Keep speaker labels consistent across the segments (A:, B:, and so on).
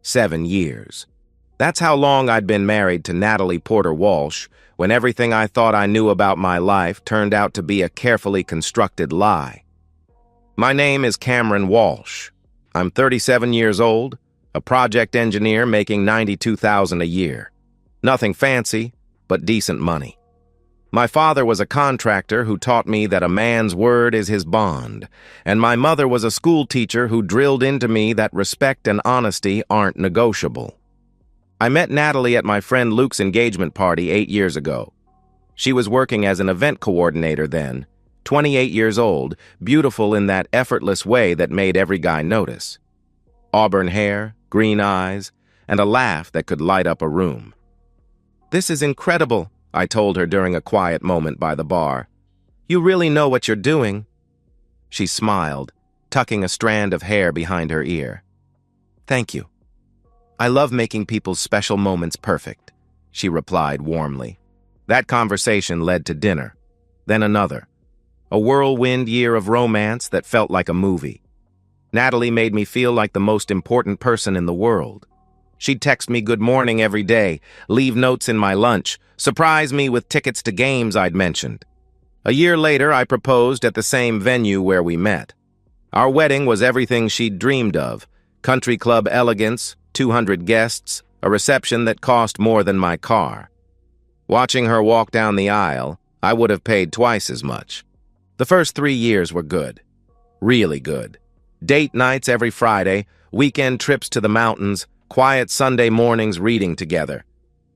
A: 7 years. That's how long I'd been married to Natalie Porter Walsh, when everything I thought I knew about my life turned out to be a carefully constructed lie. My name is Cameron Walsh. I'm 37 years old, a project engineer making $92,000 a year. Nothing fancy, but decent money. My father was a contractor who taught me that a man's word is his bond, and my mother was a school teacher who drilled into me that respect and honesty aren't negotiable. I met Natalie at my friend Luke's engagement party 8 years ago. She was working as an event coordinator then, 28 years old, beautiful in that effortless way that made every guy notice. Auburn hair, green eyes, and a laugh that could light up a room. "This is incredible," I told her during a quiet moment by the bar. "You really know what you're doing." She smiled, tucking a strand of hair behind her ear. "Thank you. I love making people's special moments perfect," she replied warmly. That conversation led to dinner, then another. A whirlwind year of romance that felt like a movie. Natalie made me feel like the most important person in the world. She'd text me good morning every day, leave notes in my lunch, surprise me with tickets to games I'd mentioned. A year later, I proposed at the same venue where we met. Our wedding was everything she'd dreamed of. Country club elegance, 200 guests, a reception that cost more than my car. Watching her walk down the aisle, I would have paid twice as much. The first 3 years were good. Really good. Date nights every Friday, weekend trips to the mountains, quiet Sunday mornings reading together.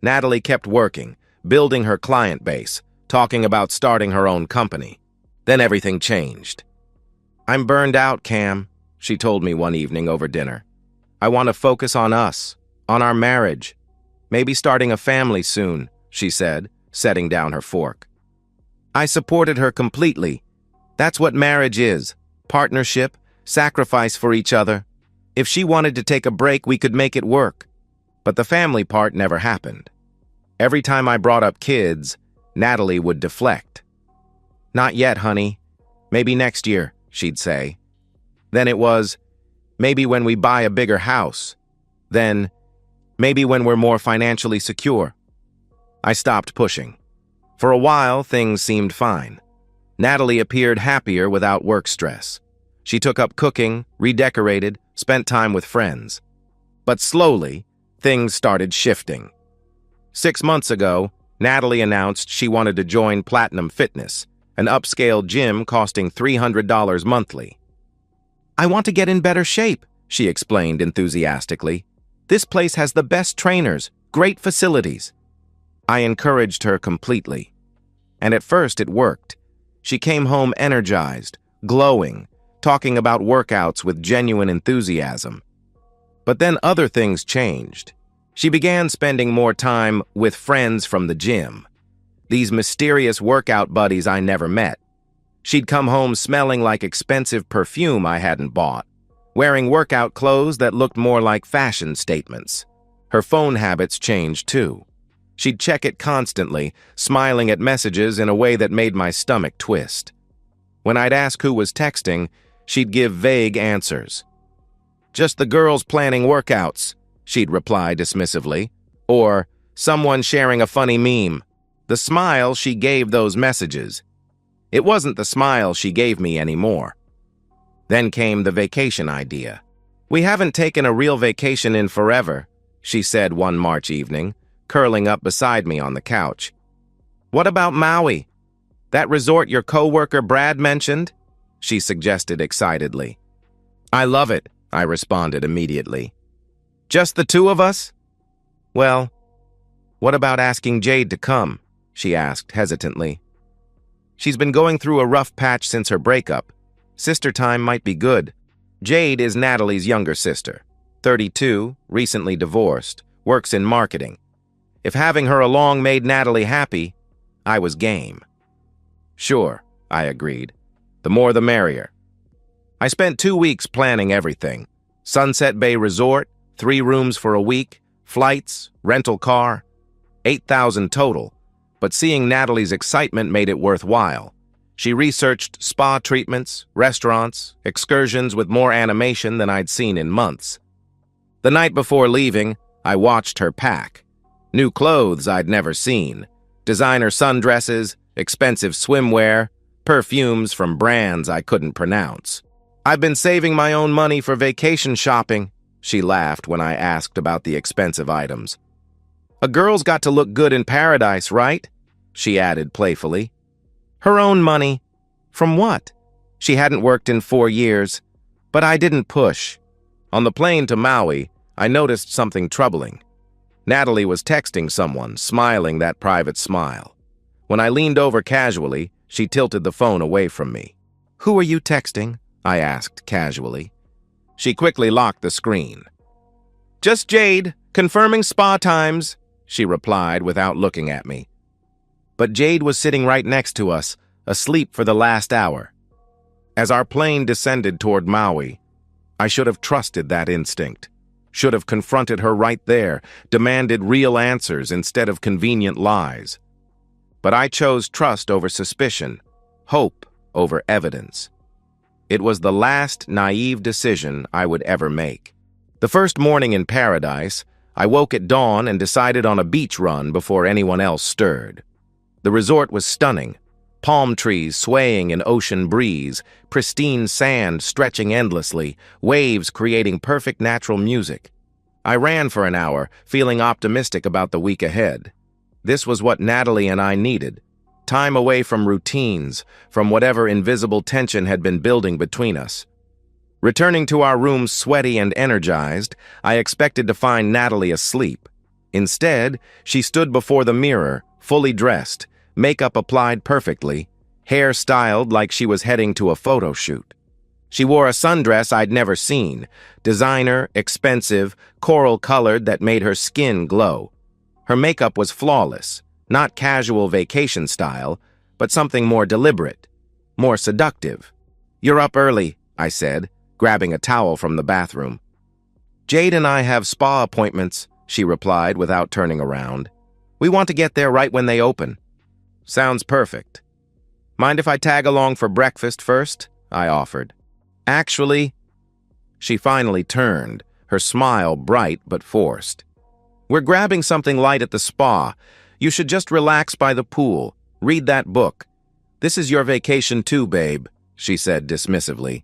A: Natalie kept working, building her client base, talking about starting her own company. Then everything changed. "I'm burned out, Cam," she told me one evening over dinner. "I want to focus on us, on our marriage. Maybe starting a family soon," she said, setting down her fork. I supported her completely. That's what marriage is: partnership, sacrifice for each other. If she wanted to take a break, we could make it work. But the family part never happened. Every time I brought up kids, Natalie would deflect. "Not yet, honey. Maybe next year," she'd say. Then it was, "Maybe when we buy a bigger house." Then, "Maybe when we're more financially secure." I stopped pushing. For a while, things seemed fine. Natalie appeared happier without work stress. She took up cooking, redecorated, spent time with friends. But slowly, things started shifting. 6 months ago, Natalie announced she wanted to join Platinum Fitness, an upscale gym costing $300 monthly. "I want to get in better shape," she explained enthusiastically. "This place has the best trainers, great facilities." I encouraged her completely. And at first it worked. She came home energized, glowing, talking about workouts with genuine enthusiasm. But then other things changed. She began spending more time with friends from the gym. These mysterious workout buddies I never met. She'd come home smelling like expensive perfume I hadn't bought, wearing workout clothes that looked more like fashion statements. Her phone habits changed too. She'd check it constantly, smiling at messages in a way that made my stomach twist. When I'd ask who was texting, she'd give vague answers. "Just the girls planning workouts," she'd reply dismissively. Or, "Someone sharing a funny meme." The smile she gave those messages. It wasn't the smile she gave me anymore. Then came the vacation idea. "We haven't taken a real vacation in forever," she said one March evening, curling up beside me on the couch. "What about Maui? That resort your coworker Brad mentioned?" she suggested excitedly. "I love it," I responded immediately. "Just the two of us?" "Well, what about asking Jade to come?" she asked hesitantly. "She's been going through a rough patch since her breakup. Sister time might be good." Jade is Natalie's younger sister, 32, recently divorced, works in marketing. If having her along made Natalie happy, I was game. "Sure," I agreed. "The more the merrier." I spent 2 weeks planning everything. Sunset Bay Resort, 3 rooms for a week, flights, rental car, $8,000 total. But seeing Natalie's excitement made it worthwhile. She researched spa treatments, restaurants, excursions with more animation than I'd seen in months. The night before leaving, I watched her pack. New clothes I'd never seen. Designer sundresses, expensive swimwear, perfumes from brands I couldn't pronounce. "I've been saving my own money for vacation shopping," she laughed when I asked about the expensive items. "A girl's got to look good in paradise, right?" she added playfully. Her own money. From what? She hadn't worked in 4 years, but I didn't push. On the plane to Maui, I noticed something troubling. Natalie was texting someone, smiling that private smile. When I leaned over casually, she tilted the phone away from me. "Who are you texting?" I asked casually. She quickly locked the screen. "Just Jade, confirming spa times," she replied without looking at me. But Jade was sitting right next to us, asleep for the last hour. As our plane descended toward Maui, I should have trusted that instinct. Should have confronted her right there, demanded real answers instead of convenient lies. But I chose trust over suspicion, hope over evidence. It was the last naive decision I would ever make. The first morning in paradise, I woke at dawn and decided on a beach run before anyone else stirred. The resort was stunning. Palm trees swaying in ocean breeze, pristine sand stretching endlessly, waves creating perfect natural music. I ran for an hour, feeling optimistic about the week ahead. This was what Natalie and I needed. Time away from routines, from whatever invisible tension had been building between us. Returning to our rooms sweaty and energized, I expected to find Natalie asleep. Instead, she stood before the mirror, fully dressed, makeup applied perfectly, hair styled like she was heading to a photo shoot. She wore a sundress I'd never seen, designer, expensive, coral-colored that made her skin glow. Her makeup was flawless, not casual vacation style, but something more deliberate, more seductive. "You're up early," I said, grabbing a towel from the bathroom. "Jade and I have spa appointments," she replied without turning around. "We want to get there right when they open." "Sounds perfect." "Mind if I tag along for breakfast first?" I offered. "Actually," she finally turned, her smile bright but forced. "We're grabbing something light at the spa. You should just relax by the pool. Read that book. This is your vacation too, babe," she said dismissively.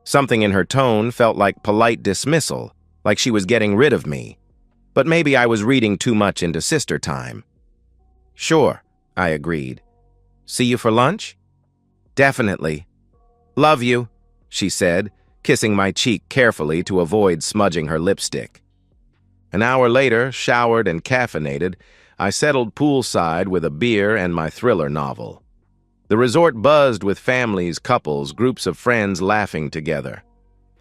A: Something in her tone felt like polite dismissal, like she was getting rid of me. But maybe I was reading too much into sister time. "Sure," I agreed. "See you for lunch?" "Definitely." "Love you," she said, kissing my cheek carefully to avoid smudging her lipstick. An hour later, showered and caffeinated, I settled poolside with a beer and my thriller novel. The resort buzzed with families, couples, groups of friends laughing together.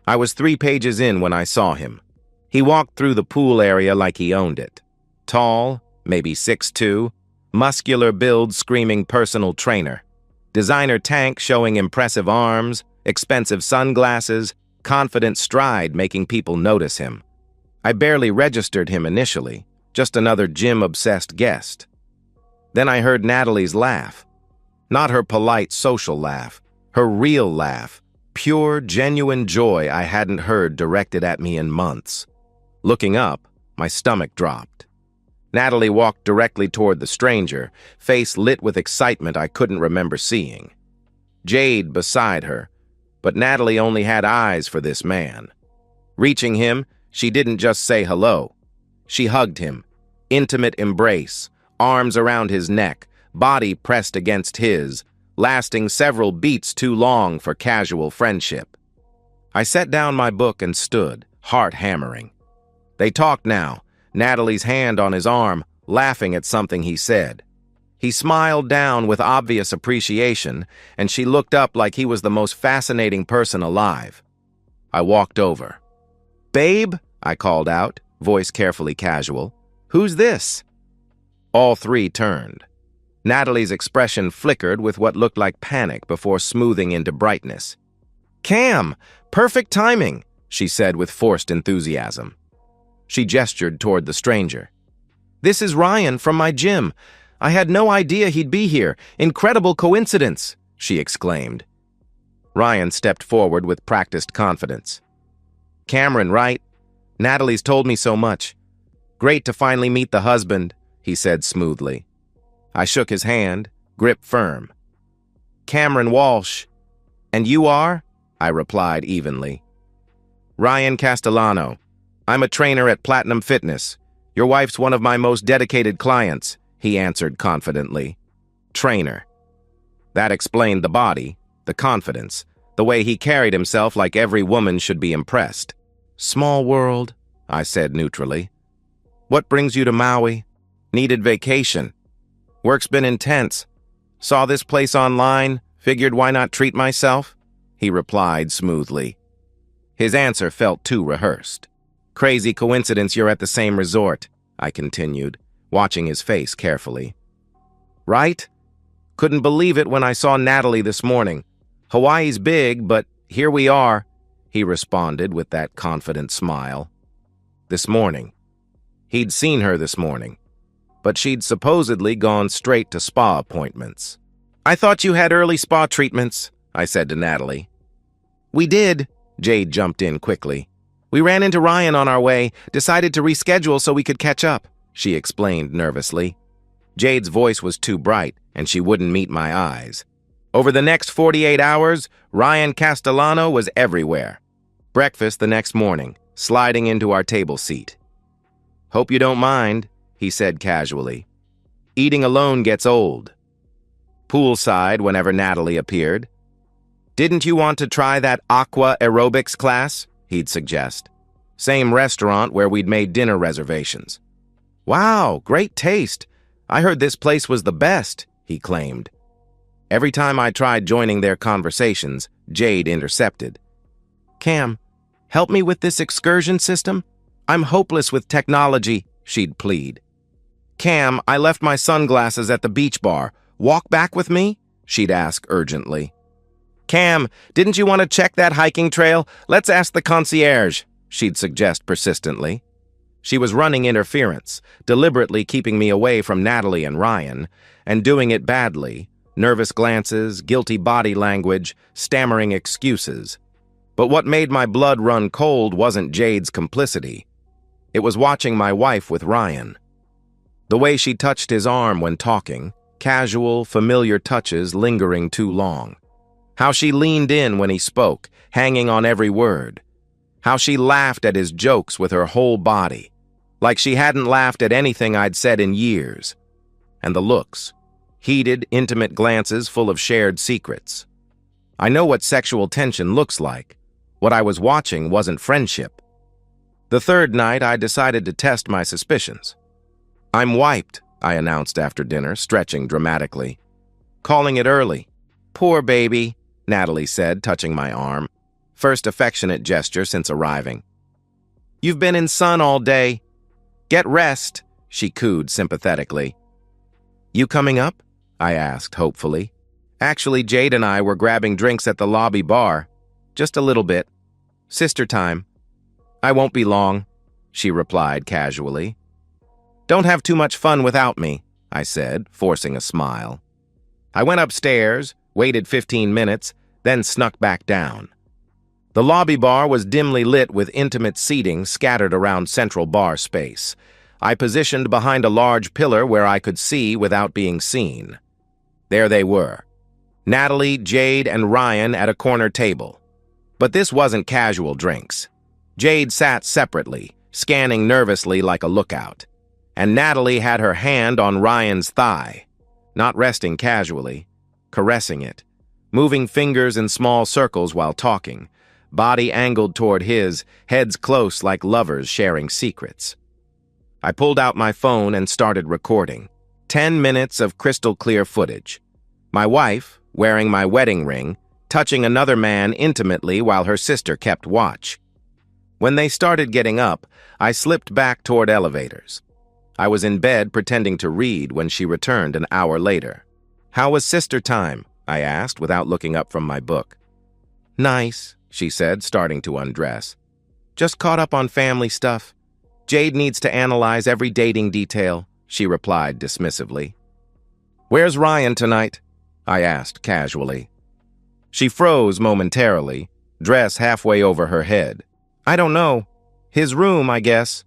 A: I was 3 pages in when I saw him. He walked through the pool area like he owned it. Tall, maybe 6'2", muscular build screaming personal trainer. Designer tank showing impressive arms, expensive sunglasses, confident stride making people notice him. I barely registered him initially, just another gym-obsessed guest. Then I heard Natalie's laugh. Not her polite social laugh, her real laugh, pure, genuine joy I hadn't heard directed at me in months. Looking up, my stomach dropped. Natalie walked directly toward the stranger, face lit with excitement I couldn't remember seeing. Jade beside her, but Natalie only had eyes for this man. Reaching him, she didn't just say hello. She hugged him, intimate embrace, arms around his neck, body pressed against his, lasting several beats too long for casual friendship. I set down my book and stood, heart hammering. They talked now, Natalie's hand on his arm, laughing at something he said. He smiled down with obvious appreciation, and she looked up like he was the most fascinating person alive. I walked over. "Babe," I called out, voice carefully casual. "Who's this?" All 3 turned. Natalie's expression flickered with what looked like panic before smoothing into brightness. "Cam! Perfect timing!" she said with forced enthusiasm. She gestured toward the stranger. "This is Ryan from my gym. I had no idea he'd be here. Incredible coincidence!" she exclaimed. Ryan stepped forward with practiced confidence. "Cameron, right? Natalie's told me so much. Great to finally meet the husband, he said smoothly. I shook his hand, grip firm. Cameron Walsh. And you are? I replied evenly. Ryan Castellano. I'm a trainer at Platinum Fitness. Your wife's one of my most dedicated clients, he answered confidently. Trainer. That explained the body, the confidence, the way he carried himself like every woman should be impressed. Small world, I said neutrally. What brings you to Maui? Needed vacation. Work's been intense. Saw this place online, figured why not treat myself? He replied smoothly. His answer felt too rehearsed. Crazy coincidence you're at the same resort, I continued, watching his face carefully. Right? Couldn't believe it when I saw Natalie this morning. Hawaii's big, but here we are, he responded with that confident smile. This morning. He'd seen her this morning, but she'd supposedly gone straight to spa appointments. I thought you had early spa treatments, I said to Natalie. We did, Jade jumped in quickly. We ran into Ryan on our way, decided to reschedule so we could catch up, she explained nervously. Jade's voice was too bright, and she wouldn't meet my eyes. Over the next 48 hours, Ryan Castellano was everywhere. Breakfast the next morning, sliding into our table seat. Hope you don't mind, he said casually. Eating alone gets old. Poolside whenever Natalie appeared. Didn't you want to try that aqua aerobics class? He'd suggest. Same restaurant where we'd made dinner reservations. Wow, great taste. I heard this place was the best, he claimed. Every time I tried joining their conversations, Jade intercepted. Cam, help me with this excursion system? I'm hopeless with technology, she'd plead. Cam, I left my sunglasses at the beach bar. Walk back with me? She'd ask urgently. Cam, didn't you want to check that hiking trail? Let's ask the concierge, she'd suggest persistently. She was running interference, deliberately keeping me away from Natalie and Ryan, and doing it badly. Nervous glances, guilty body language, stammering excuses. But what made my blood run cold wasn't Jade's complicity. It was watching my wife with Ryan. The way she touched his arm when talking, casual, familiar touches lingering too long. How she leaned in when he spoke, hanging on every word. How she laughed at his jokes with her whole body, like she hadn't laughed at anything I'd said in years. And the looks, heated, intimate glances full of shared secrets. I know what sexual tension looks like. What I was watching wasn't friendship. The third night, I decided to test my suspicions. I'm wiped, I announced after dinner, stretching dramatically. Calling it early. Poor baby, Natalie said, touching my arm. First affectionate gesture since arriving. You've been in sun all day. Get rest, she cooed sympathetically. You coming up? I asked hopefully. Actually, Jade and I were grabbing drinks at the lobby bar. Just a little bit. Sister time. I won't be long, she replied casually. Don't have too much fun without me, I said, forcing a smile. I went upstairs, waited 15 minutes, then snuck back down. The lobby bar was dimly lit with intimate seating scattered around central bar space. I positioned behind a large pillar where I could see without being seen. There they were. Natalie, Jade, and Ryan at a corner table. But this wasn't casual drinks. Jade sat separately, scanning nervously like a lookout. And Natalie had her hand on Ryan's thigh, not resting casually, caressing it, moving fingers in small circles while talking, body angled toward his, heads close like lovers sharing secrets. I pulled out my phone and started recording. 10 minutes of crystal-clear footage. My wife, wearing my wedding ring, touching another man intimately while her sister kept watch. When they started getting up, I slipped back toward elevators. I was in bed pretending to read when she returned an hour later. How was sister time? I asked without looking up from my book. Nice, she said, starting to undress. Just caught up on family stuff. Jade needs to analyze every dating detail, she replied dismissively. Where's Ryan tonight? I asked casually. She froze momentarily, dress halfway over her head. I don't know. His room, I guess.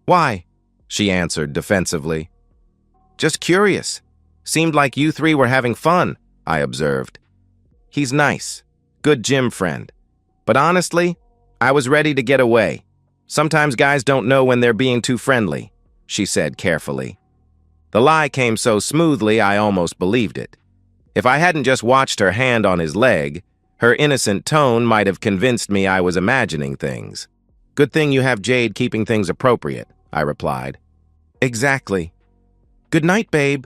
A: Why? She answered defensively. Just curious. Seemed like you three were having fun, I observed. He's nice. Good gym friend. But honestly, I was ready to get away. Sometimes guys don't know when they're being too friendly, she said carefully. The lie came so smoothly I almost believed it. If I hadn't just watched her hand on his leg, her innocent tone might have convinced me I was imagining things. Good thing you have Jade keeping things appropriate, I replied. Exactly. Good night, babe.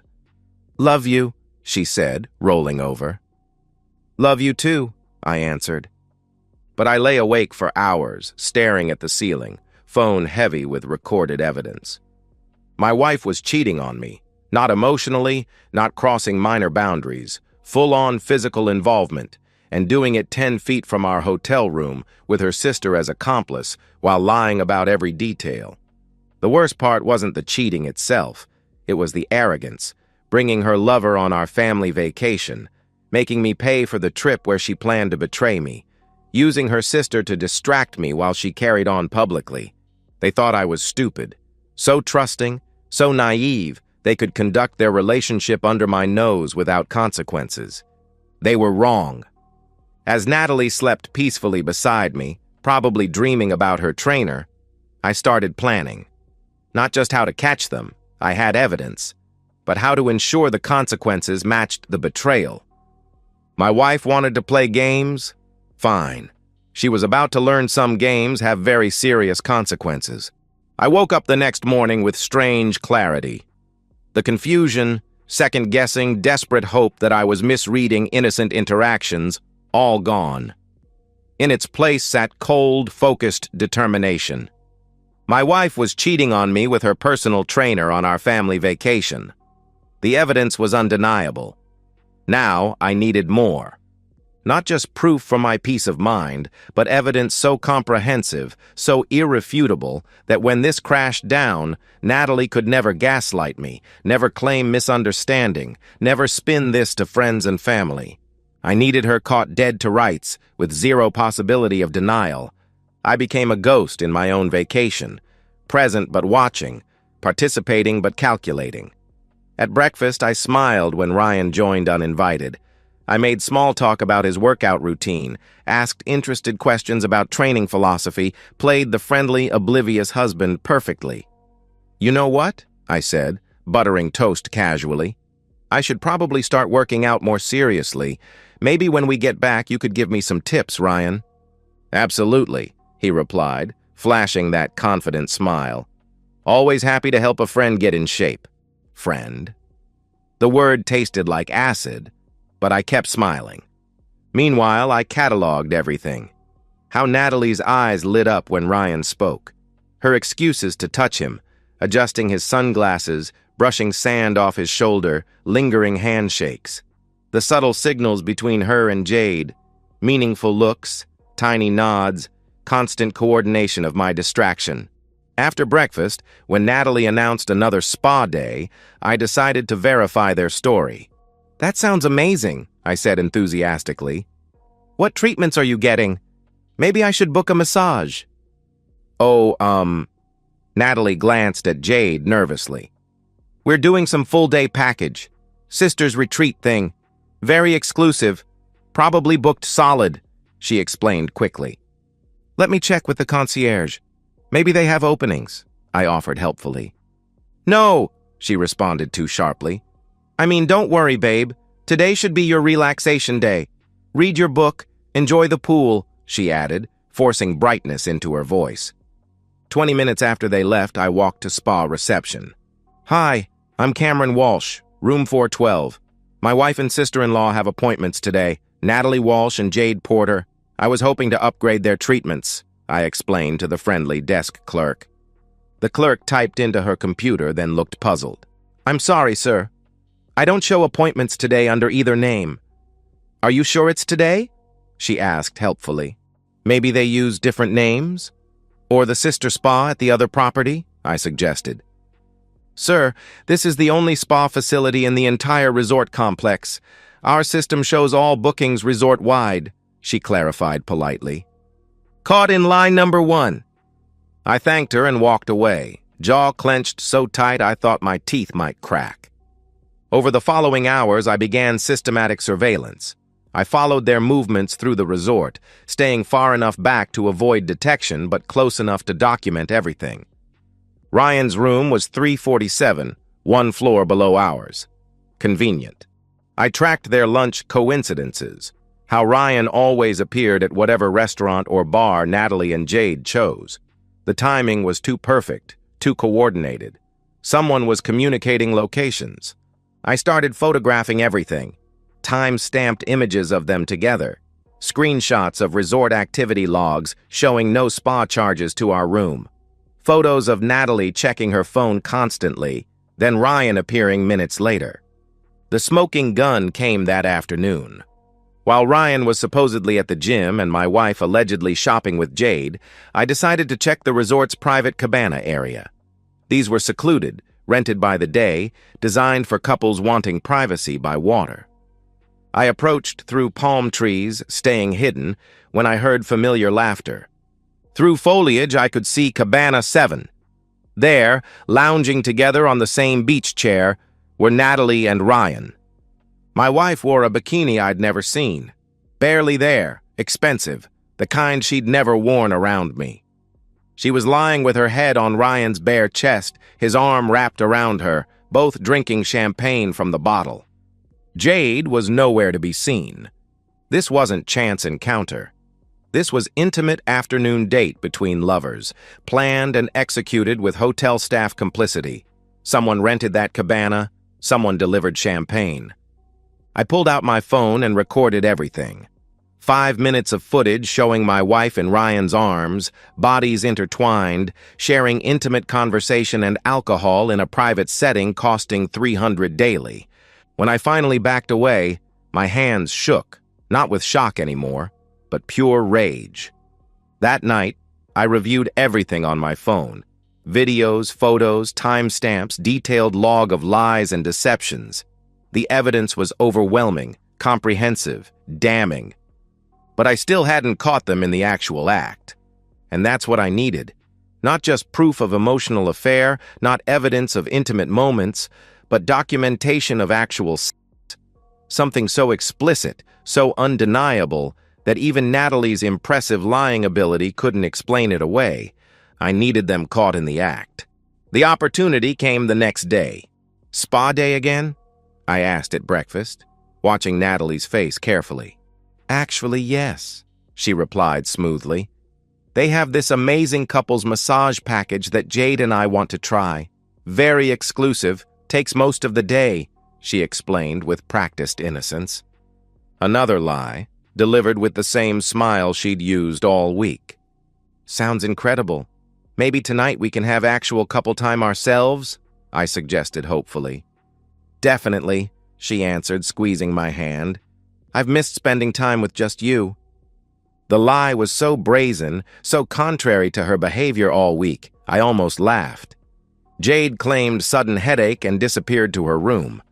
A: Love you, she said, rolling over. Love you too, I answered. But I lay awake for hours, staring at the ceiling, phone heavy with recorded evidence. My wife was cheating on me, not emotionally, not crossing minor boundaries, full-on physical involvement, and doing it 10 feet from our hotel room with her sister as accomplice while lying about every detail. The worst part wasn't the cheating itself. It was the arrogance, bringing her lover on our family vacation, making me pay for the trip where she planned to betray me, using her sister to distract me while she carried on publicly. They thought I was stupid, so trusting, so naive, they could conduct their relationship under my nose without consequences. They were wrong. As Natalie slept peacefully beside me, probably dreaming about her trainer, I started planning. Not just how to catch them, I had evidence, but how to ensure the consequences matched the betrayal. My wife wanted to play games? Fine. She was about to learn some games have very serious consequences. I woke up the next morning with strange clarity. The confusion, second-guessing, desperate hope that I was misreading innocent interactions, all gone. In its place sat cold, focused determination. My wife was cheating on me with her personal trainer on our family vacation. The evidence was undeniable. Now I needed more. Not just proof for my peace of mind, but evidence so comprehensive, so irrefutable, that when this crashed down, Natalie could never gaslight me, never claim misunderstanding, never spin this to friends and family. I needed her caught dead to rights, with zero possibility of denial. I became a ghost in my own vacation, present but watching, participating but calculating. At breakfast, I smiled when Ryan joined uninvited. I made small talk about his workout routine, asked interested questions about training philosophy, played the friendly, oblivious husband perfectly. You know what? I said, buttering toast casually. I should probably start working out more seriously. Maybe when we get back, you could give me some tips, Ryan. Absolutely, he replied, flashing that confident smile. Always happy to help a friend get in shape. Friend. The word tasted like acid, but I kept smiling. Meanwhile, I cataloged everything. How Natalie's eyes lit up when Ryan spoke. Her excuses to touch him, adjusting his sunglasses, brushing sand off his shoulder, lingering handshakes. The subtle signals between her and Jade, meaningful looks, tiny nods, constant coordination of my distraction. After breakfast, when Natalie announced another spa day, I decided to verify their story. That sounds amazing, I said enthusiastically. What treatments are you getting? Maybe I should book a massage. Natalie glanced at Jade nervously. We're doing some full-day package. Sister's retreat thing. Very exclusive. Probably booked solid, she explained quickly. Let me check with the concierge. Maybe they have openings, I offered helpfully. No, she responded too sharply. I mean, don't worry, babe. Today should be your relaxation day. Read your book, enjoy the pool, she added, forcing brightness into her voice. 20 minutes after they left, I walked to spa reception. Hi, I'm Cameron Walsh, room 412. My wife and sister-in-law have appointments today, Natalie Walsh and Jade Porter. I was hoping to upgrade their treatments, I explained to the friendly desk clerk. The clerk typed into her computer, then looked puzzled. I'm sorry, sir. I don't show appointments today under either name. Are you sure it's today? She asked helpfully. Maybe they use different names? Or the sister spa at the other property? I suggested. Sir, this is the only spa facility in the entire resort complex. Our system shows all bookings resort-wide, she clarified politely. Caught in line number 1. I thanked her and walked away, jaw clenched so tight I thought my teeth might crack. Over the following hours, I began systematic surveillance. I followed their movements through the resort, staying far enough back to avoid detection but close enough to document everything. Ryan's room was 347, one floor below ours. Convenient. I tracked their lunch coincidences, how Ryan always appeared at whatever restaurant or bar Natalie and Jade chose. The timing was too perfect, too coordinated. Someone was communicating locations. I started photographing everything, time-stamped images of them together, screenshots of resort activity logs showing no spa charges to our room, photos of Natalie checking her phone constantly, then Ryan appearing minutes later. The smoking gun came that afternoon. While Ryan was supposedly at the gym and my wife allegedly shopping with Jade, I decided to check the resort's private cabana area. These were secluded, rented by the day, designed for couples wanting privacy by water. I approached through palm trees, staying hidden, when I heard familiar laughter. Through foliage, I could see Cabana 7. There, lounging together on the same beach chair, were Natalie and Ryan. My wife wore a bikini I'd never seen. Barely there, expensive, the kind she'd never worn around me. She was lying with her head on Ryan's bare chest, his arm wrapped around her, both drinking champagne from the bottle. Jade was nowhere to be seen. This wasn't chance encounter. This was intimate afternoon date between lovers, planned and executed with hotel staff complicity. Someone rented that cabana, someone delivered champagne. I pulled out my phone and recorded everything. 5 minutes of footage showing my wife in Ryan's arms, bodies intertwined, sharing intimate conversation and alcohol in a private setting costing $300 daily. When I finally backed away, my hands shook, not with shock anymore, but pure rage. That night, I reviewed everything on my phone. Videos, photos, timestamps, detailed log of lies and deceptions. The evidence was overwhelming, comprehensive, damning. But I still hadn't caught them in the actual act. And that's what I needed. Not just proof of emotional affair, not evidence of intimate moments, but documentation of actual sex. Something so explicit, so undeniable, that even Natalie's impressive lying ability couldn't explain it away. I needed them caught in the act. The opportunity came the next day. Spa day again? I asked at breakfast, watching Natalie's face carefully. Actually, yes, she replied smoothly. They have this amazing couples massage package that Jade and I want to try. Very exclusive, takes most of the day, she explained with practiced innocence. Another lie, delivered with the same smile she'd used all week. Sounds incredible. Maybe tonight we can have actual couple time ourselves? I suggested hopefully. Definitely, she answered, squeezing my hand. I've missed spending time with just you. The lie was so brazen, so contrary to her behavior all week, I almost laughed. Jade claimed sudden headache and disappeared to her room.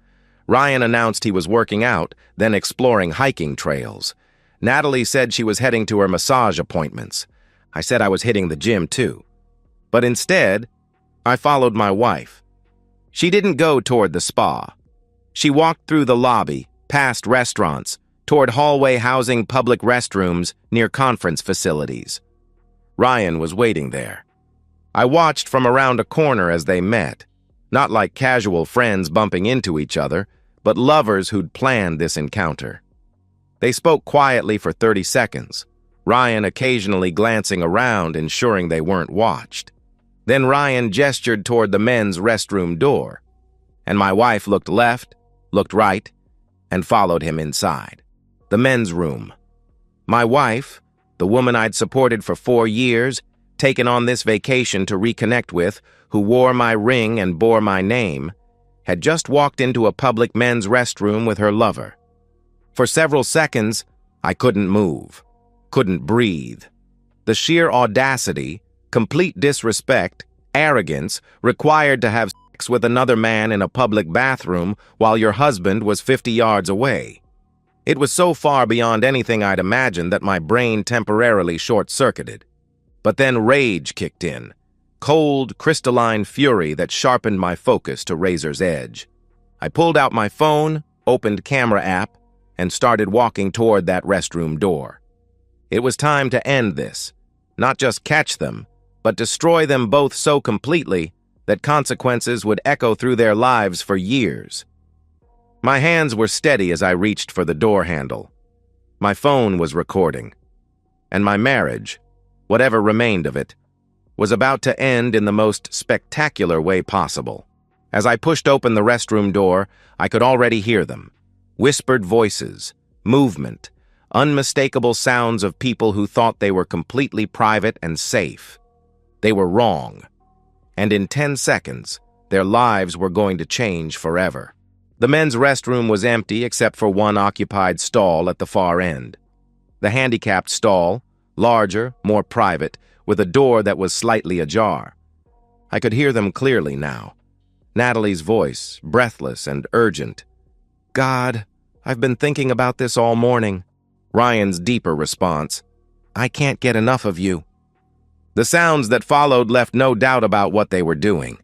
A: Ryan announced he was working out, then exploring hiking trails. Natalie said she was heading to her massage appointments. I said I was hitting the gym too. But instead, I followed my wife. She didn't go toward the spa. She walked through the lobby, past restaurants, toward hallway housing public restrooms near conference facilities. Ryan was waiting there. I watched from around a corner as they met, not like casual friends bumping into each other, but lovers who'd planned this encounter. They spoke quietly for 30 seconds, Ryan occasionally glancing around, ensuring they weren't watched. Then Ryan gestured toward the men's restroom door, and my wife looked left, looked right, and followed him inside. The men's room. My wife, the woman I'd supported for 4 years, taken on this vacation to reconnect with, who wore my ring and bore my name, had just walked into a public men's restroom with her lover. For several seconds, I couldn't move, couldn't breathe. The sheer audacity, complete disrespect, arrogance required to have sex with another man in a public bathroom while your husband was 50 yards away. It was so far beyond anything I'd imagined that my brain temporarily short-circuited. But then rage kicked in, cold, crystalline fury that sharpened my focus to razor's edge. I pulled out my phone, opened camera app, and started walking toward that restroom door. It was time to end this, not just catch them, but destroy them both so completely that consequences would echo through their lives for years. My hands were steady as I reached for the door handle. My phone was recording, and my marriage, whatever remained of it, was about to end in the most spectacular way possible. As I pushed open the restroom door, I could already hear them. Whispered voices, movement, unmistakable sounds of people who thought they were completely private and safe. They were wrong. And in 10 seconds, their lives were going to change forever. The men's restroom was empty except for one occupied stall at the far end. The handicapped stall, larger, more private, with a door that was slightly ajar. I could hear them clearly now. Natalie's voice, breathless and urgent. "God, I've been thinking about this all morning." Ryan's deeper response, "I can't get enough of you." The sounds that followed left no doubt about what they were doing.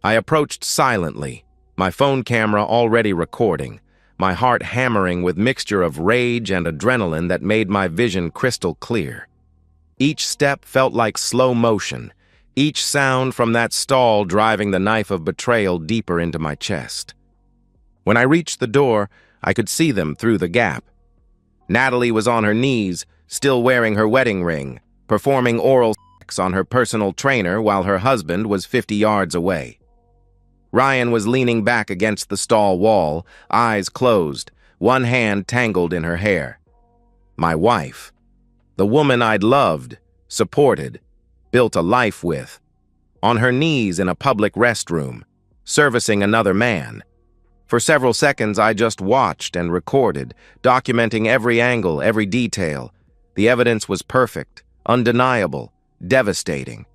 A: I approached silently, my phone camera already recording, my heart hammering with mixture of rage and adrenaline that made my vision crystal clear. Each step felt like slow motion, each sound from that stall driving the knife of betrayal deeper into my chest. When I reached the door, I could see them through the gap. Natalie was on her knees, still wearing her wedding ring, performing oral sex on her personal trainer while her husband was 50 yards away. Ryan was leaning back against the stall wall, eyes closed, one hand tangled in her hair. My wife, the woman I'd loved, supported, built a life with, on her knees in a public restroom, servicing another man. For several seconds, I just watched and recorded, documenting every angle, every detail. The evidence was perfect, undeniable, devastating.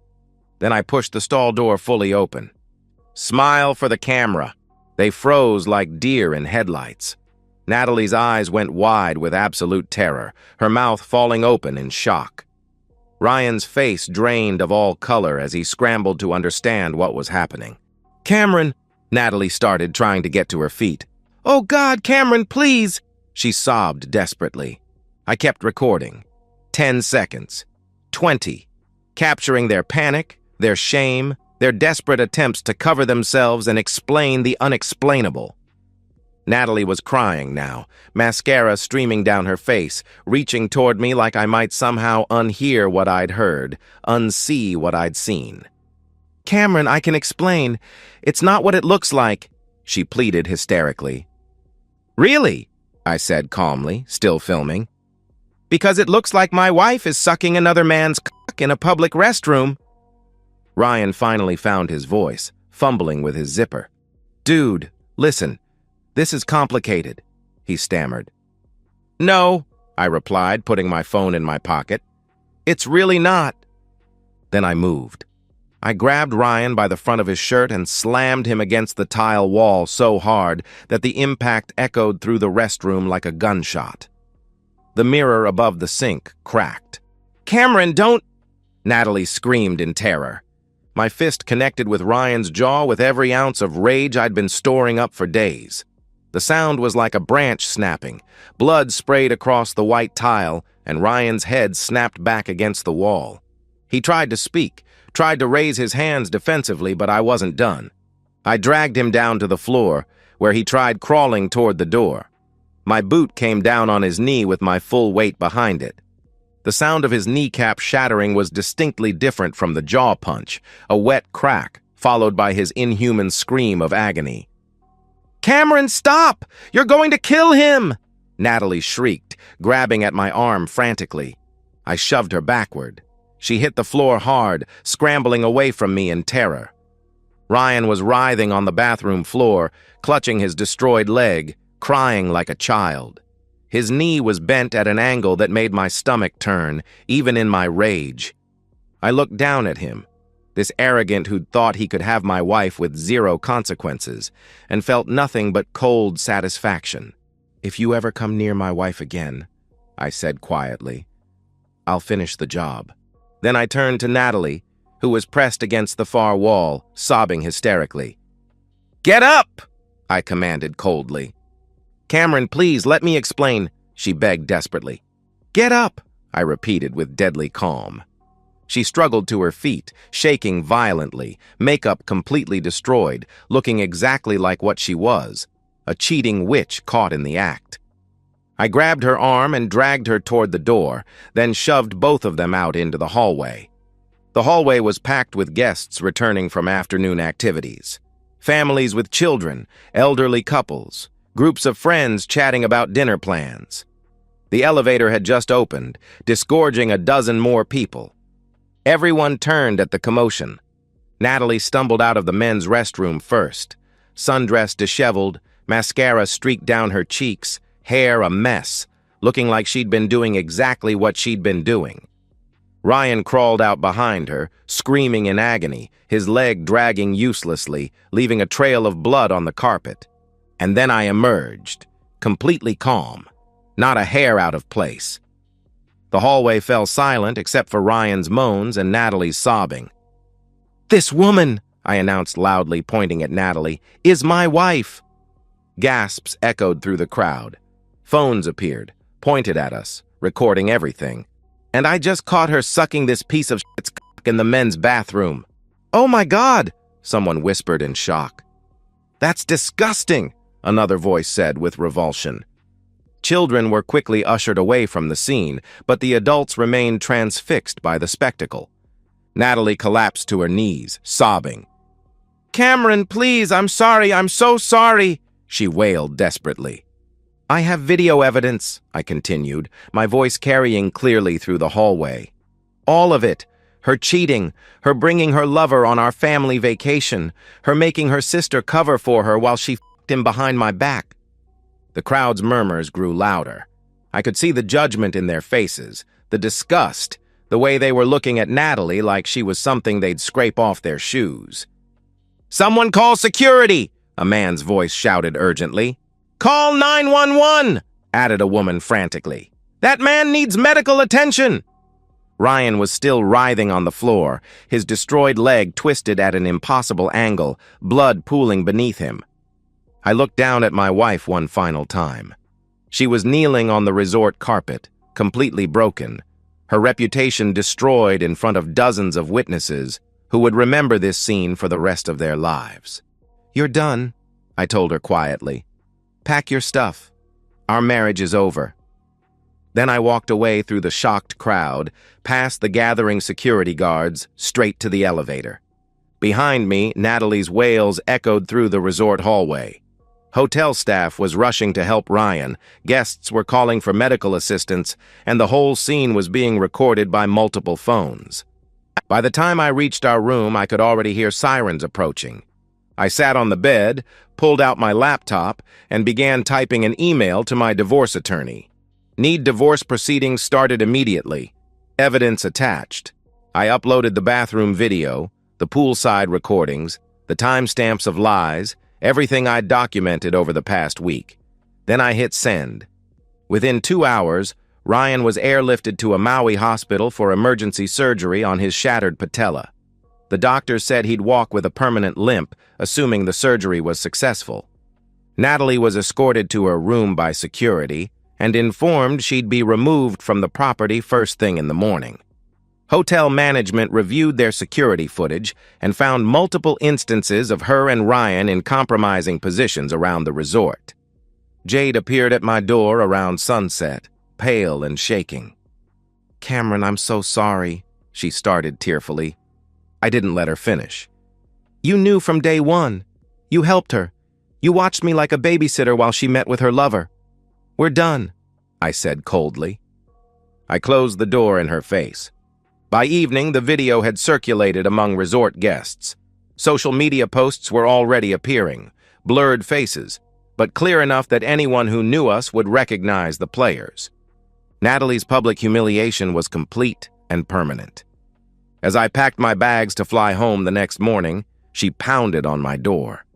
A: Then I pushed the stall door fully open. Smile for the camera. They froze like deer in headlights. Natalie's eyes went wide with absolute terror, her mouth falling open in shock. Ryan's face drained of all color as he scrambled to understand what was happening. "Cameron," Natalie started, trying to get to her feet. "Oh God, Cameron, please!" she sobbed desperately. I kept recording. 10 seconds. 20. Capturing their panic, their shame, their desperate attempts to cover themselves and explain the unexplainable. Natalie was crying now, mascara streaming down her face, reaching toward me like I might somehow unhear what I'd heard, unsee what I'd seen. "Cameron, I can explain. It's not what it looks like," she pleaded hysterically. "Really?" I said calmly, still filming. "Because it looks like my wife is sucking another man's cock in a public restroom." Ryan finally found his voice, fumbling with his zipper. "Dude, listen. This is complicated," he stammered. "No," I replied, putting my phone in my pocket. "It's really not." Then I moved. I grabbed Ryan by the front of his shirt and slammed him against the tile wall so hard that the impact echoed through the restroom like a gunshot. The mirror above the sink cracked. "Cameron, don't—" Natalie screamed in terror. My fist connected with Ryan's jaw with every ounce of rage I'd been storing up for days. The sound was like a branch snapping. Blood sprayed across the white tile, and Ryan's head snapped back against the wall. He tried to speak, tried to raise his hands defensively, but I wasn't done. I dragged him down to the floor, where he tried crawling toward the door. My boot came down on his knee with my full weight behind it. The sound of his kneecap shattering was distinctly different from the jaw punch, a wet crack, followed by his inhuman scream of agony. "Cameron, stop! You're going to kill him!" Natalie shrieked, grabbing at my arm frantically. I shoved her backward. She hit the floor hard, scrambling away from me in terror. Ryan was writhing on the bathroom floor, clutching his destroyed leg, crying like a child. His knee was bent at an angle that made my stomach turn, even in my rage. I looked down at him, this arrogant who'd thought he could have my wife with zero consequences, and felt nothing but cold satisfaction. "If you ever come near my wife again," I said quietly, "I'll finish the job." Then I turned to Natalie, who was pressed against the far wall, sobbing hysterically. "Get up!" I commanded coldly. "Cameron, please, let me explain," she begged desperately. "Get up!" I repeated with deadly calm. She struggled to her feet, shaking violently, makeup completely destroyed, looking exactly like what she was, a cheating witch caught in the act. I grabbed her arm and dragged her toward the door, then shoved both of them out into the hallway. The hallway was packed with guests returning from afternoon activities. Families with children, elderly couples, groups of friends chatting about dinner plans. The elevator had just opened, disgorging a dozen more people. Everyone turned at the commotion. Natalie stumbled out of the men's restroom first, sundress disheveled, mascara streaked down her cheeks, hair a mess, looking like she'd been doing exactly what she'd been doing. Ryan crawled out behind her, screaming in agony, his leg dragging uselessly, leaving a trail of blood on the carpet. And then I emerged, completely calm, not a hair out of place. The hallway fell silent except for Ryan's moans and Natalie's sobbing. "This woman," I announced loudly, pointing at Natalie, "is my wife." Gasps echoed through the crowd. Phones appeared, pointed at us, recording everything. "And I just caught her sucking this piece of shit's cock in the men's bathroom." "Oh my God," someone whispered in shock. "That's disgusting," another voice said with revulsion. Children were quickly ushered away from the scene, but the adults remained transfixed by the spectacle. Natalie collapsed to her knees, sobbing. "Cameron, please, I'm sorry, I'm so sorry," she wailed desperately. "I have video evidence," I continued, my voice carrying clearly through the hallway. "All of it. Her cheating, her bringing her lover on our family vacation, her making her sister cover for her while she f***ed him behind my back." The crowd's murmurs grew louder. I could see the judgment in their faces, the disgust, the way they were looking at Natalie like she was something they'd scrape off their shoes. "Someone call security!" a man's voice shouted urgently. "Call 911!" added a woman frantically. "That man needs medical attention!" Ryan was still writhing on the floor, his destroyed leg twisted at an impossible angle, blood pooling beneath him. I looked down at my wife one final time. She was kneeling on the resort carpet, completely broken, her reputation destroyed in front of dozens of witnesses who would remember this scene for the rest of their lives. "You're done," I told her quietly. "Pack your stuff. Our marriage is over." Then I walked away through the shocked crowd, past the gathering security guards, straight to the elevator. Behind me, Natalie's wails echoed through the resort hallway. Hotel staff was rushing to help Ryan, guests were calling for medical assistance, and the whole scene was being recorded by multiple phones. By the time I reached our room, I could already hear sirens approaching. I sat on the bed, pulled out my laptop, and began typing an email to my divorce attorney. "Need divorce proceedings started immediately. Evidence attached." I uploaded the bathroom video, the poolside recordings, the timestamps of lies, everything I'd documented over the past week. Then I hit send. Within 2 hours, Ryan was airlifted to a Maui hospital for emergency surgery on his shattered patella. The doctors said he'd walk with a permanent limp, assuming the surgery was successful. Natalie was escorted to her room by security and informed she'd be removed from the property first thing in the morning. Hotel management reviewed their security footage and found multiple instances of her and Ryan in compromising positions around the resort. Jade appeared at my door around sunset, pale and shaking. "Cameron, I'm so sorry," she started tearfully. I didn't let her finish. "You knew from day one. You helped her. You watched me like a babysitter while she met with her lover. We're done," I said coldly. I closed the door in her face. By evening, the video had circulated among resort guests. Social media posts were already appearing, blurred faces, but clear enough that anyone who knew us would recognize the players. Natalie's public humiliation was complete and permanent. As I packed my bags to fly home the next morning, she pounded on my door.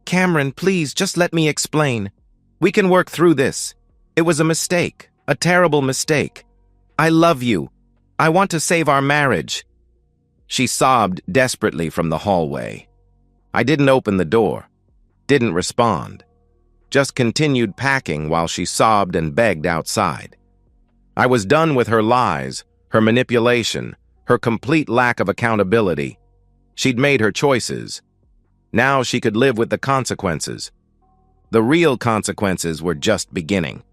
A: "Cameron, please, just let me explain. We can work through this. It was a mistake, a terrible mistake. I love you. I want to save our marriage." She sobbed desperately from the hallway. I didn't open the door, didn't respond, just continued packing while she sobbed and begged outside. I was done with her lies, her manipulation, her complete lack of accountability. She'd made her choices. Now she could live with the consequences. The real consequences were just beginning.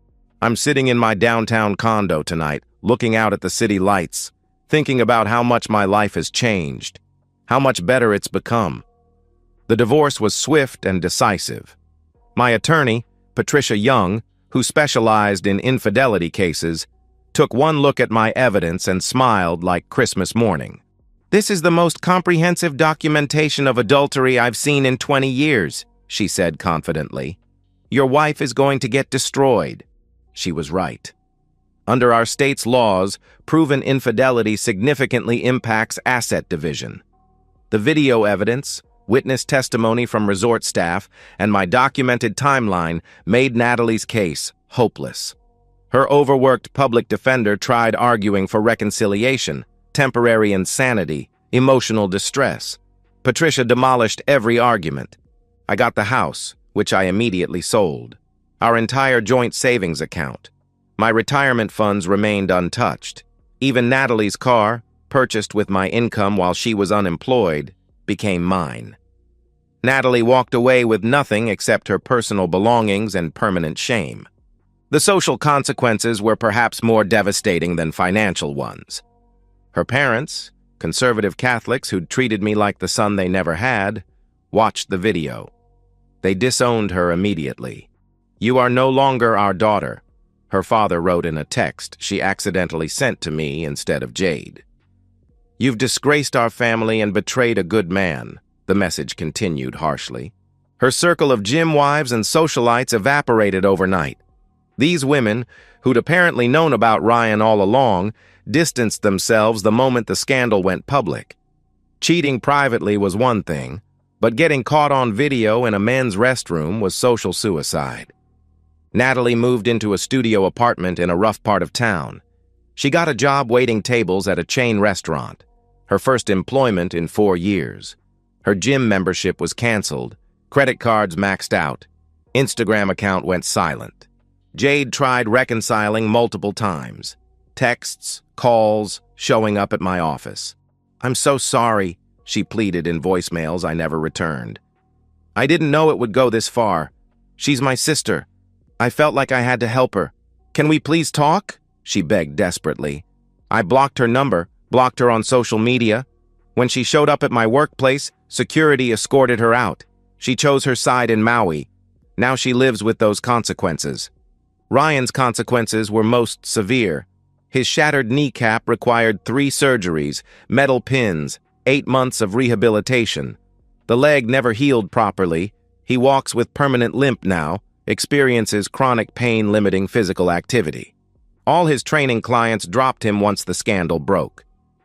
A: I'm sitting in my downtown condo tonight, looking out at the city lights, thinking about how much my life has changed, how much better it's become. The divorce was swift and decisive. My attorney, Patricia Young, who specialized in infidelity cases, took one look at my evidence and smiled like Christmas morning. "This is the most comprehensive documentation of adultery I've seen in 20 years, she said confidently. "Your wife is going to get destroyed." She was right. Under our state's laws, proven infidelity significantly impacts asset division. The video evidence, witness testimony from resort staff, and my documented timeline made Natalie's case hopeless. Her overworked public defender tried arguing for reconciliation, temporary insanity, emotional distress. Patricia demolished every argument. I got the house, which I immediately sold. Our entire joint savings account. My retirement funds remained untouched. Even Natalie's car, purchased with my income while she was unemployed, became mine. Natalie walked away with nothing except her personal belongings and permanent shame. The social consequences were perhaps more devastating than financial ones. Her parents, conservative Catholics who'd treated me like the son they never had, watched the video. They disowned her immediately. "You are no longer our daughter," her father wrote in a text she accidentally sent to me instead of Jade. "You've disgraced our family and betrayed a good man," the message continued harshly. Her circle of gym wives and socialites evaporated overnight. These women, who'd apparently known about Ryan all along, distanced themselves the moment the scandal went public. Cheating privately was one thing, but getting caught on video in a men's restroom was social suicide. Natalie moved into a studio apartment in a rough part of town. She got a job waiting tables at a chain restaurant, her first employment in 4 years. Her gym membership was canceled, credit cards maxed out, Instagram account went silent. Jade tried reconciling multiple times. Texts, calls, showing up at my office. "I'm so sorry," she pleaded in voicemails I never returned. "I didn't know it would go this far. She's my sister. I felt like I had to help her. Can we please talk?" she begged desperately. I blocked her number, blocked her on social media. When she showed up at my workplace, security escorted her out. She chose her side in Maui. Now she lives with those consequences. Ryan's consequences were most severe. His shattered kneecap required 3 surgeries, metal pins, 8 months of rehabilitation. The leg never healed properly. He walks with permanent limp now, experiences chronic pain-limiting physical activity. All his training clients dropped him once the scandal broke.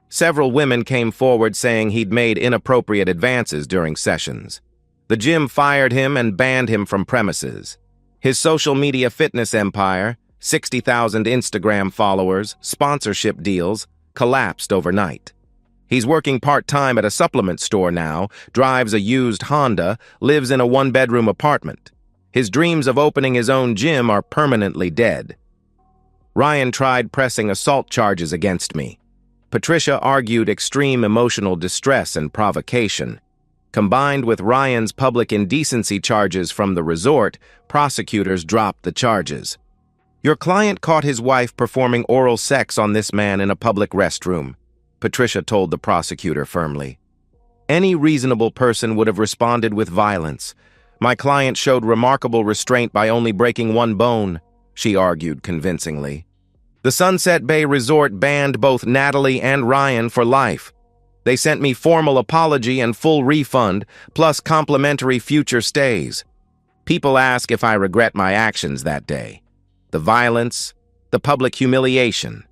A: Several women came forward saying he'd made inappropriate advances during sessions. The gym fired him and banned him from premises. His social media fitness empire, 60,000 Instagram followers, sponsorship deals, collapsed overnight. He's working part-time at a supplement store now, drives a used Honda, lives in a 1-bedroom apartment. His dreams of opening his own gym are permanently dead. Ryan tried pressing assault charges against me. Patricia argued extreme emotional distress and provocation. Combined with Ryan's public indecency charges from the resort, prosecutors dropped the charges. "Your client caught his wife performing oral sex on this man in a public restroom," Patricia told the prosecutor firmly. "Any reasonable person would have responded with violence. My client showed remarkable restraint by only breaking 1 bone," she argued convincingly. "The Sunset Bay Resort banned both Natalie and Ryan for life. They sent me formal apology and full refund, plus complimentary future stays. People ask if I regret my actions that day. The violence, the public humiliation.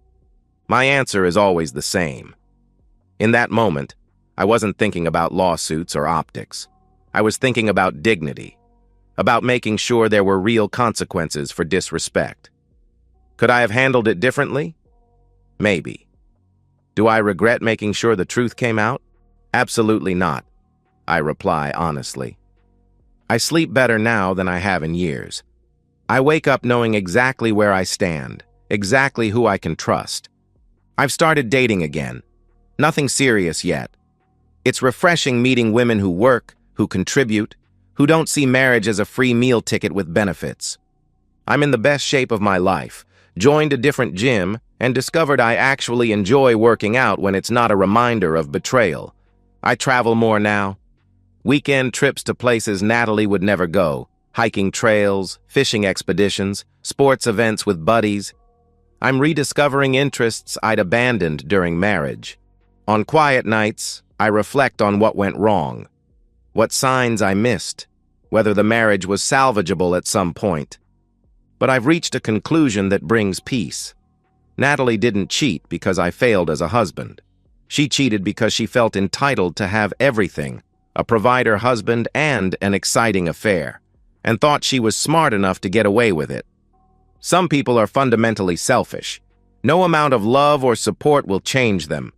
A: My answer is always the same. In that moment, I wasn't thinking about lawsuits or optics. I was thinking about dignity, about making sure there were real consequences for disrespect. Could I have handled it differently? Maybe. Do I regret making sure the truth came out? Absolutely not, I reply honestly. I sleep better now than I have in years. I wake up knowing exactly where I stand, exactly who I can trust. I've started dating again. Nothing serious yet. It's refreshing meeting women who work, who contribute, who don't see marriage as a free meal ticket with benefits. I'm in the best shape of my life, joined a different gym, and discovered I actually enjoy working out when it's not a reminder of betrayal. I travel more now. Weekend trips to places Natalie would never go, hiking trails, fishing expeditions, sports events with buddies. I'm rediscovering interests I'd abandoned during marriage. On quiet nights, I reflect on what went wrong, what signs I missed, whether the marriage was salvageable at some point. But I've reached a conclusion that brings peace. Natalie didn't cheat because I failed as a husband. She cheated because she felt entitled to have everything, a provider husband and an exciting affair, and thought she was smart enough to get away with it. Some people are fundamentally selfish. No amount of love or support will change them.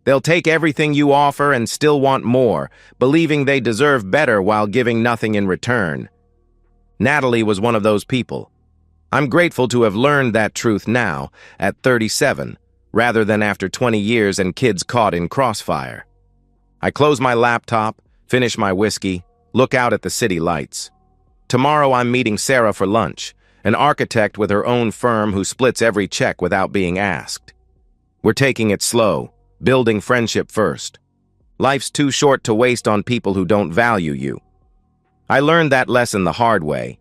A: They'll take everything you offer and still want more, believing they deserve better while giving nothing in return. Natalie was one of those people. I'm grateful to have learned that truth now, at 37, rather than after 20 years and kids caught in crossfire. I close my laptop, finish my whiskey, look out at the city lights. Tomorrow I'm meeting Sarah for lunch, an architect with her own firm who splits every check without being asked. We're taking it slow, building friendship first. Life's too short to waste on people who don't value you. I learned that lesson the hard way,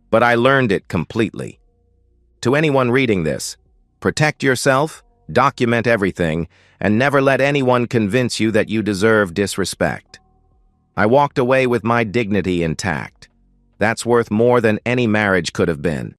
A: but I learned it completely. To anyone reading this, protect yourself, document everything, and never let anyone convince you that you deserve disrespect. I walked away with my dignity intact. That's worth more than any marriage could have been.